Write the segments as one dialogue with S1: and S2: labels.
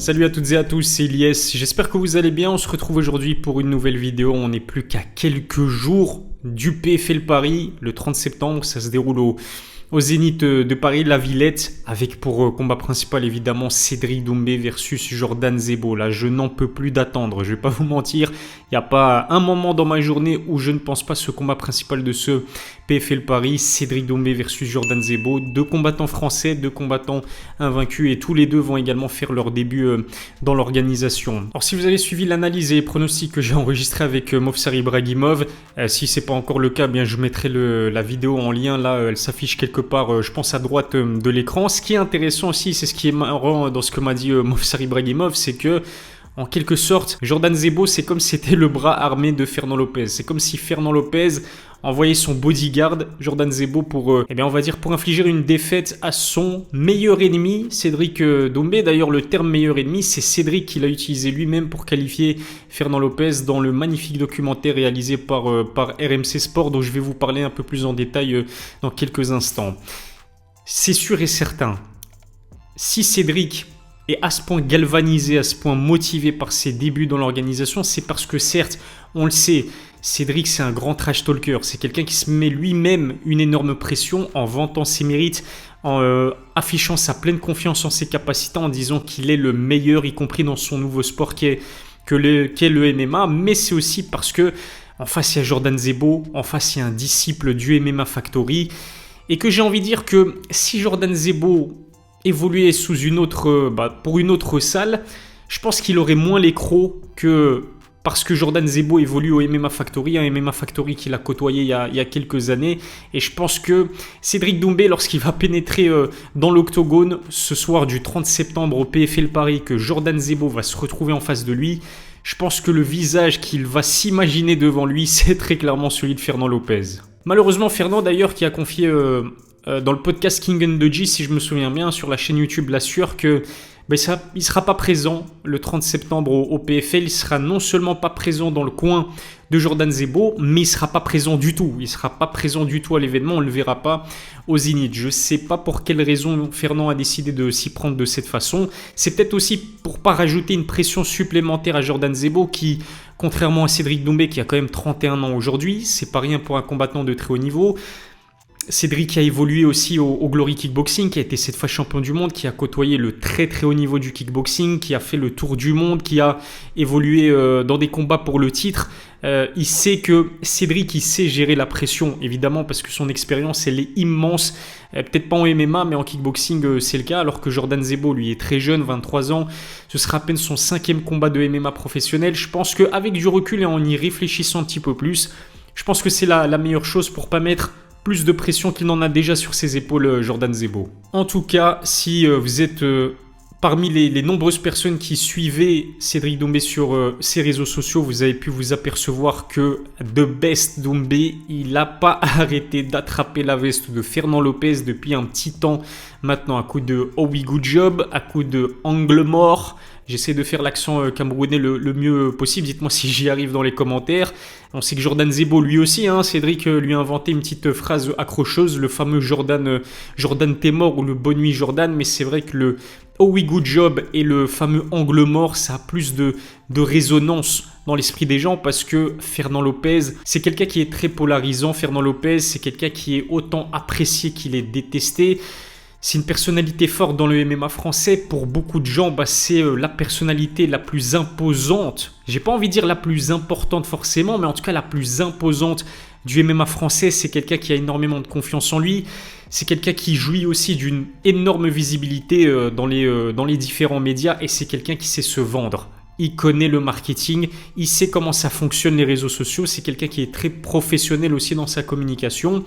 S1: Salut à toutes et à tous, c'est Ilyes, j'espère que vous allez bien, on se retrouve aujourd'hui pour une nouvelle vidéo, on n'est plus qu'à quelques jours du PFL Paris, le 30 septembre, ça se déroule au Zénith de Paris, la Villette, avec pour combat principal évidemment Cédric Doumbé versus Jordan Zebo. Là, je n'en peux plus d'attendre, je vais pas vous mentir, il n'y a pas un moment dans ma journée où je ne pense pas ce combat principal de ce PFL Paris, Cédric Doumbé versus Jordan Zebo, deux combattants français, deux combattants invaincus et tous les deux vont également faire leur début dans l'organisation. Alors si vous avez suivi l'analyse et les pronostics que j'ai enregistrés avec Movsar Ibragimov, si c'est pas encore le cas, bien je mettrai la vidéo en lien, là elle s'affiche quelque part, je pense à droite de l'écran. Ce qui est intéressant aussi, c'est ce qui est marrant dans ce que m'a dit Movsar Ibragimov, c'est que en quelque sorte, Jordan Zebo, c'est comme si c'était le bras armé de Fernand Lopez. C'est comme si Fernand Lopez envoyait son bodyguard, Jordan Zebo, pour, on va dire, pour infliger une défaite à son meilleur ennemi, Cédric Doumbé. D'ailleurs, le terme meilleur ennemi, c'est Cédric qui l'a utilisé lui-même pour qualifier Fernand Lopez dans le magnifique documentaire réalisé par RMC Sport, dont je vais vous parler un peu plus en détail dans quelques instants. C'est sûr et certain, si Cédric est à ce point galvanisé, à ce point motivé par ses débuts dans l'organisation, c'est parce que certes, on le sait, Cédric c'est un grand trash talker, c'est quelqu'un qui se met lui-même une énorme pression en vantant ses mérites, en affichant sa pleine confiance en ses capacités, en disant qu'il est le meilleur, y compris dans son nouveau sport qu'est le MMA, mais c'est aussi parce que en face il y a Jordan Zebo, en face il y a un disciple du MMA Factory, et que j'ai envie de dire que si Jordan Zebo évoluer sous pour une autre salle, je pense qu'il aurait moins les crocs que parce que Jordan Zebo évolue au MMA Factory, un MMA Factory qu'il a côtoyé il y a quelques années. Et je pense que Cédric Doumbé, lorsqu'il va pénétrer dans l'octogone ce soir du 30 septembre au PFL Paris, que Jordan Zebo va se retrouver en face de lui, je pense que le visage qu'il va s'imaginer devant lui, c'est très clairement celui de Fernand Lopez. Malheureusement, Fernand d'ailleurs qui a confié dans le podcast King and Dodgy, si je me souviens bien, sur la chaîne YouTube La Sueur, que il ne sera pas présent le 30 septembre au PFL. Il sera non seulement pas présent dans le coin de Jordan Zebo, mais il ne sera pas présent du tout. Il ne sera pas présent du tout à l'événement, on ne le verra pas au Zénith. Je ne sais pas pour quelle raison Fernand a décidé de s'y prendre de cette façon. C'est peut-être aussi pour ne pas rajouter une pression supplémentaire à Jordan Zebo qui, contrairement à Cédric Doumbé qui a quand même 31 ans aujourd'hui, c'est pas rien pour un combattant de très haut niveau. Cédric a évolué aussi au Glory Kickboxing, qui a été cette fois champion du monde, qui a côtoyé le très très haut niveau du kickboxing, qui a fait le tour du monde, qui a évolué dans des combats pour le titre. Il sait que Cédric, il sait gérer la pression, évidemment, parce que son expérience, elle est immense. Peut-être pas en MMA, mais en kickboxing, c'est le cas. Alors que Jordan Zebo, lui, est très jeune, 23 ans. Ce sera à peine son 5e combat de MMA professionnel. Je pense qu'avec du recul et en y réfléchissant un petit peu plus, je pense que c'est la meilleure chose pour pas mettre plus de pression qu'il n'en a déjà sur ses épaules, Jordan Zebo. En tout cas, si vous êtes parmi les nombreuses personnes qui suivaient Cédric Doumbé sur ses réseaux sociaux, vous avez pu vous apercevoir que The Best Doumbé, il n'a pas arrêté d'attraper la veste de Fernand Lopez depuis un petit temps maintenant, à coup de « Oh oui, good job », à coup de « angle mort ». J'essaie de faire l'accent camerounais le mieux possible. Dites-moi si j'y arrive dans les commentaires. On sait que Jordan Zebo, lui aussi, Cédric lui a inventé une petite phrase accrocheuse, le fameux Jordan t'es mort ou le bonne nuit Jordan. Mais c'est vrai que le oh oui good job et le fameux angle mort, ça a plus de résonance dans l'esprit des gens parce que Fernand Lopez, c'est quelqu'un qui est très polarisant. Fernand Lopez, c'est quelqu'un qui est autant apprécié qu'il est détesté. C'est une personnalité forte dans le MMA français. Pour beaucoup de gens, c'est la personnalité la plus imposante. J'ai pas envie de dire la plus importante forcément, mais en tout cas la plus imposante du MMA français. C'est quelqu'un qui a énormément de confiance en lui. C'est quelqu'un qui jouit aussi d'une énorme visibilité dans les différents médias et c'est quelqu'un qui sait se vendre. Il connaît le marketing, il sait comment ça fonctionne les réseaux sociaux. C'est quelqu'un qui est très professionnel aussi dans sa communication.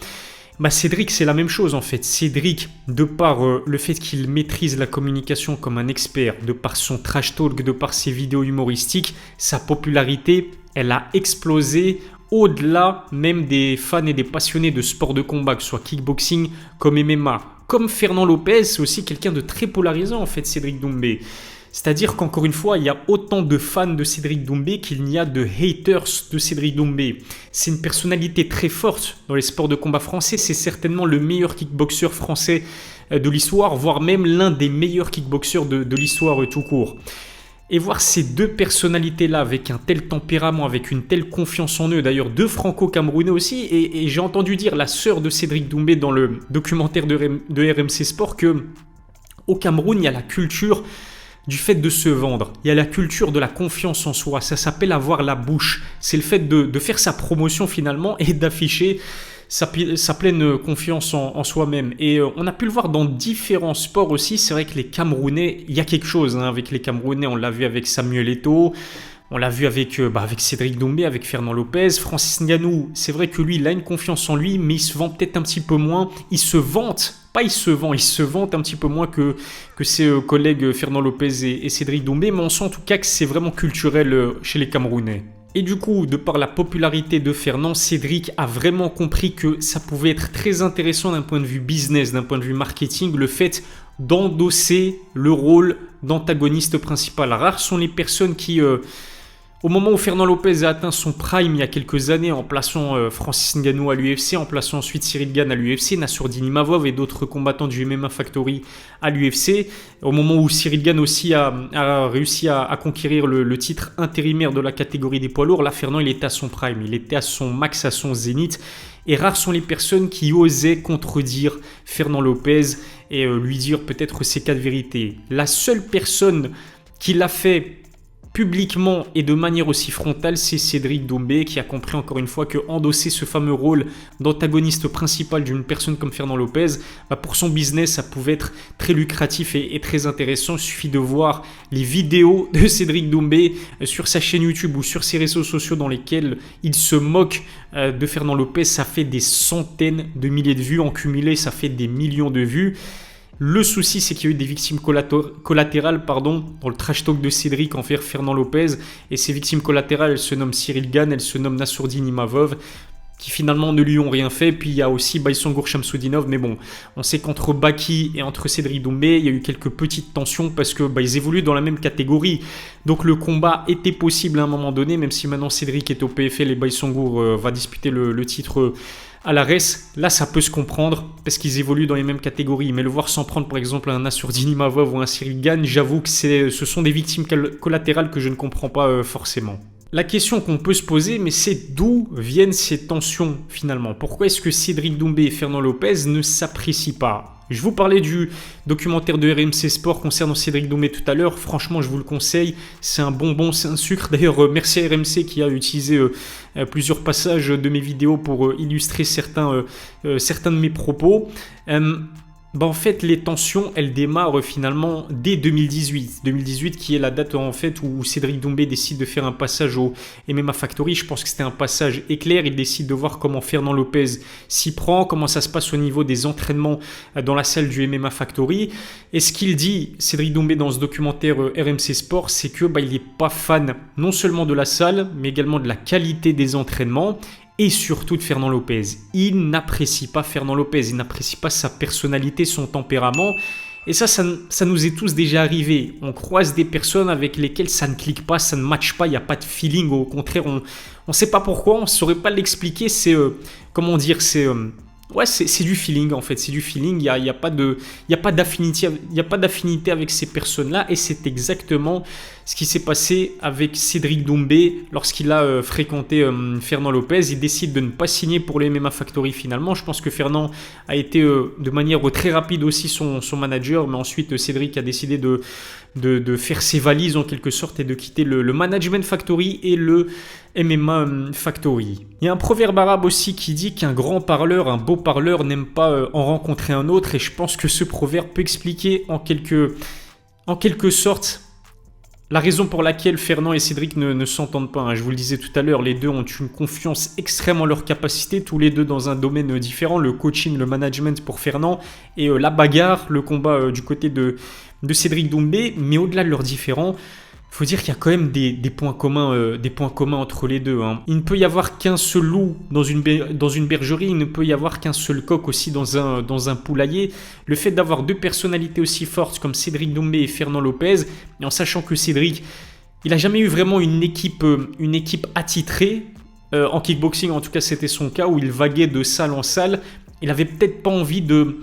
S1: Cédric, c'est la même chose en fait. Cédric, de par le fait qu'il maîtrise la communication comme un expert, de par son trash talk, de par ses vidéos humoristiques, sa popularité, elle a explosé au-delà même des fans et des passionnés de sport de combat, que ce soit kickboxing comme MMA. Comme Fernand Lopez, c'est aussi quelqu'un de très polarisant en fait, Cédric Doumbé. C'est-à-dire qu'encore une fois, il y a autant de fans de Cédric Doumbé qu'il n'y a de haters de Cédric Doumbé. C'est une personnalité très forte dans les sports de combat français. C'est certainement le meilleur kickboxer français de l'histoire, voire même l'un des meilleurs kickboxers de l'histoire tout court. Et voir ces deux personnalités-là avec un tel tempérament, avec une telle confiance en eux, d'ailleurs deux franco-camerounais aussi, et j'ai entendu dire la sœur de Cédric Doumbé dans le documentaire de RMC Sport que au Cameroun, il y a la culture du fait de se vendre, il y a la culture de la confiance en soi, ça s'appelle avoir la bouche, c'est le fait de faire sa promotion finalement et d'afficher sa pleine confiance en soi-même. Et on a pu le voir dans différents sports aussi. C'est vrai que les Camerounais, il y a quelque chose avec les Camerounais. On l'a vu avec Samuel Eto'o, on l'a vu avec Cédric Doumbé, avec Fernand Lopez. Francis Ngannou, c'est vrai que lui, il a une confiance en lui, mais il se vend peut-être un petit peu moins. Il se vante un petit peu moins que ses collègues Fernand Lopez et Cédric Doumbé. Mais on sent en tout cas que c'est vraiment culturel chez les Camerounais. Et du coup, de par la popularité de Fernand, Cédric a vraiment compris que ça pouvait être très intéressant d'un point de vue business, d'un point de vue marketing, le fait d'endosser le rôle d'antagoniste principal. Rares sont les personnes qui, au moment où Fernand Lopez a atteint son prime il y a quelques années en plaçant Francis Ngannou à l'UFC, en plaçant ensuite Cyril Gane à l'UFC, Nassourdine Imavov et d'autres combattants du MMA Factory à l'UFC, au moment où Cyril Gane aussi a réussi à conquérir le titre intérimaire de la catégorie des poids lourds, là Fernand il était à son prime, il était à son max, à son zénith. Et rares sont les personnes qui osaient contredire Fernand Lopez et lui dire peut-être ses quatre vérités. La seule personne qui l'a fait publiquement et de manière aussi frontale, c'est Cédric Doumbé qui a compris encore une fois que endosser ce fameux rôle d'antagoniste principal d'une personne comme Fernand Lopez, pour son business, ça pouvait être très lucratif et très intéressant. Il suffit de voir les vidéos de Cédric Doumbé sur sa chaîne YouTube ou sur ses réseaux sociaux dans lesquels il se moque de Fernand Lopez. Ça fait des centaines de milliers de vues. En cumulé, ça fait des millions de vues. Le souci, c'est qu'il y a eu des victimes collatérales dans le trash talk de Cédric envers Fernand Lopez. Et ces victimes collatérales, elles se nomment Cyril Gane, elles se nomment Nassourdine Imavov, qui finalement ne lui ont rien fait. Puis il y a aussi Baïsangour Shamsudinov. Mais bon, on sait qu'entre Baki et entre Cédric Doumbé, il y a eu quelques petites tensions parce que ils évoluent dans la même catégorie. Donc le combat était possible à un moment donné, même si maintenant Cédric est au PFL et Baïsangour va disputer le titre à la RES. Là, ça peut se comprendre parce qu'ils évoluent dans les mêmes catégories. Mais le voir s'en prendre, par exemple, à un Nassourdine Imavov ou un Cyril Gane, j'avoue que ce sont des victimes collatérales que je ne comprends pas forcément. La question qu'on peut se poser, mais c'est d'où viennent ces tensions finalement? Pourquoi est-ce que Cédric Doumbé et Fernand Lopez ne s'apprécient pas? Je vous parlais du documentaire de RMC Sport concernant Cédric Doumbé tout à l'heure. Franchement, je vous le conseille. C'est un bonbon, c'est un sucre. D'ailleurs, merci à RMC qui a utilisé plusieurs passages de mes vidéos pour illustrer certains de mes propos. En fait, les tensions, elles démarrent finalement dès 2018. 2018 qui est la date en fait où Cédric Doumbé décide de faire un passage au MMA Factory. Je pense que c'était un passage éclair. Il décide de voir comment Fernand Lopez s'y prend, comment ça se passe au niveau des entraînements dans la salle du MMA Factory. Et ce qu'il dit, Cédric Doumbé, dans ce documentaire RMC Sport, c'est que il n'est pas fan non seulement de la salle, mais également de la qualité des entraînements. Et surtout de Fernand Lopez. Il n'apprécie pas Fernand Lopez, il n'apprécie pas sa personnalité, son tempérament. Et ça nous est tous déjà arrivé. On croise des personnes avec lesquelles ça ne clique pas, ça ne matche pas, il n'y a pas de feeling. Au contraire, on ne sait pas pourquoi, on ne saurait pas l'expliquer. C'est, c'est du feeling en fait, c'est du feeling, il y a pas d'affinité avec ces personnes-là et c'est exactement ce qui s'est passé avec Cédric Doumbé lorsqu'il a fréquenté Fernand Lopez. Il décide de ne pas signer pour le MMA Factory finalement. Je pense que Fernand a été de manière très rapide aussi son manager, mais ensuite Cédric a décidé de faire ses valises en quelque sorte et de quitter le Management Factory et le MMA Factory. Il y a un proverbe arabe aussi qui dit qu'un grand parleur, un beau parleur n'aime pas en rencontrer un autre, et je pense que ce proverbe peut expliquer en quelque sorte la raison pour laquelle Fernand et Cédric ne s'entendent pas. Je vous le disais tout à l'heure, les deux ont une confiance extrême en leur capacité, tous les deux dans un domaine différent, le coaching, le management pour Fernand, et la bagarre, le combat du côté de Cédric Doumbé. Mais au-delà de leurs différends, il faut dire qu'il y a quand même des points communs entre les deux. Il ne peut y avoir qu'un seul loup dans une bergerie, il ne peut y avoir qu'un seul coq aussi dans un poulailler. Le fait d'avoir deux personnalités aussi fortes comme Cédric Doumbé et Fernand Lopez, et en sachant que Cédric, il n'a jamais eu vraiment une équipe attitrée, en kickboxing en tout cas c'était son cas, où il vaguait de salle en salle. Il n'avait peut-être pas envie de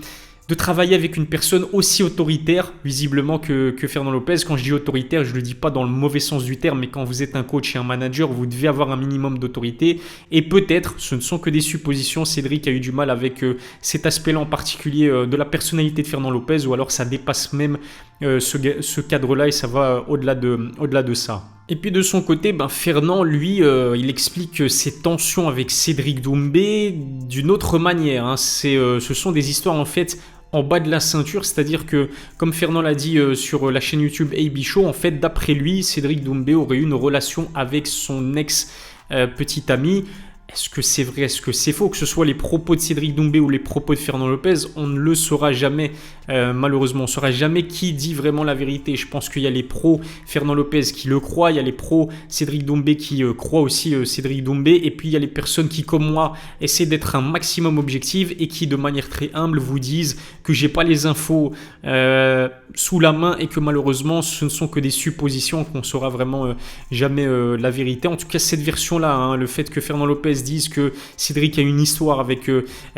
S1: de travailler avec une personne aussi autoritaire, visiblement, que Fernand Lopez. Quand je dis autoritaire, je ne le dis pas dans le mauvais sens du terme, mais quand vous êtes un coach et un manager, vous devez avoir un minimum d'autorité. Et peut-être, ce ne sont que des suppositions, Cédric a eu du mal avec cet aspect-là en particulier de la personnalité de Fernand Lopez, ou alors ça dépasse même ce cadre-là et ça va au-delà de ça. Et puis de son côté, Fernand, lui, il explique ses tensions avec Cédric Doumbé d'une autre manière. Hein. Ce sont des histoires en fait en bas de la ceinture, c'est-à-dire que, comme Fernand l'a dit sur la chaîne YouTube AB Show, en fait, d'après lui, Cédric Doumbé aurait eu une relation avec son ex-petit ami. Est-ce que c'est vrai, est-ce que c'est faux? Que ce soit les propos de Cédric Doumbé ou les propos de Fernand Lopez, on ne le saura jamais, malheureusement. On ne saura jamais qui dit vraiment la vérité. Je pense qu'il y a les pros Fernand Lopez qui le croient, il y a les pros Cédric Doumbé qui croient aussi Cédric Doumbé, et puis il y a les personnes qui, comme moi, essaient d'être un maximum objectives et qui, de manière très humble, vous disent que j'ai pas les infos sous la main et que malheureusement, ce ne sont que des suppositions, qu'on ne saura vraiment jamais la vérité. En tout cas, cette version-là, hein, le fait que Fernand Lopez disent que Cédric a une histoire avec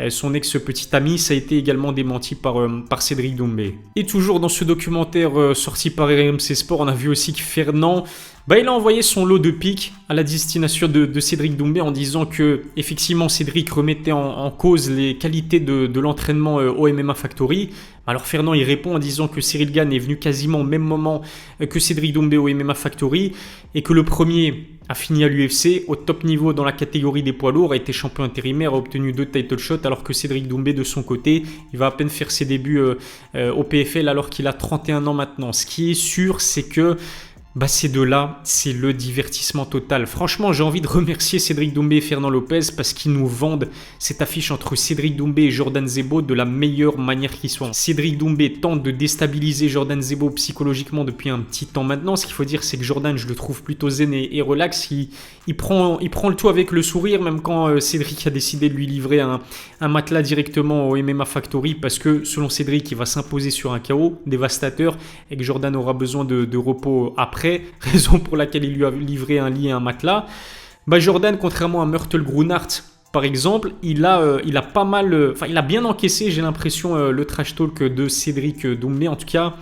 S1: son ex-petit ami, ça a été également démenti par Cédric Doumbé. Et toujours dans ce documentaire sorti par RMC Sport, on a vu aussi que Fernand, il a envoyé son lot de piques à la destination de Cédric Doumbé en disant que effectivement Cédric remettait en cause les qualités de l'entraînement au MMA Factory. Alors Fernand il répond en disant que Cyril Gane est venu quasiment au même moment que Cédric Doumbé au MMA Factory et que le premier a fini à l'UFC au top niveau dans la catégorie des poids lourds, a été champion intérimaire, a obtenu 2 title shots, alors que Cédric Doumbé de son côté, il va à peine faire ses débuts au PFL alors qu'il a 31 ans maintenant. Ce qui est sûr, c'est que ces deux-là, c'est le divertissement total. Franchement, j'ai envie de remercier Cédric Doumbé et Fernand Lopez parce qu'ils nous vendent cette affiche entre Cédric Doumbé et Jordan Zebo de la meilleure manière qui soit. Cédric Doumbé tente de déstabiliser Jordan Zebo psychologiquement depuis un petit temps maintenant. Ce qu'il faut dire, c'est que Jordan, je le trouve plutôt zen et relax. Il prend le tout avec le sourire, même quand Cédric a décidé de lui livrer un matelas directement au MMA Factory parce que, selon Cédric, il va s'imposer sur un KO dévastateur et que Jordan aura besoin de repos après. Raison pour laquelle il lui a livré un lit et un matelas. Jordan, contrairement à Myrtle Grunart par exemple, il a pas mal, il a bien encaissé, j'ai l'impression, le trash talk de Cédric Doumbé. En tout cas,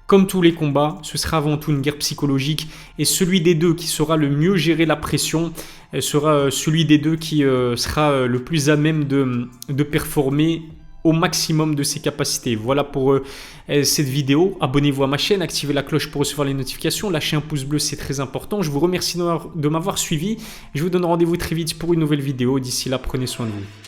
S1: comme tous les combats, ce sera avant tout une guerre psychologique et celui des deux qui saura le mieux gérer la pression sera celui des deux qui sera le plus à même de performer au maximum de ses capacités. Voilà pour cette vidéo. Abonnez-vous à ma chaîne, activez la cloche pour recevoir les notifications, lâchez un pouce bleu, c'est très important. Je vous remercie de m'avoir suivi. Je vous donne rendez-vous très vite pour une nouvelle vidéo. D'ici là, prenez soin de vous.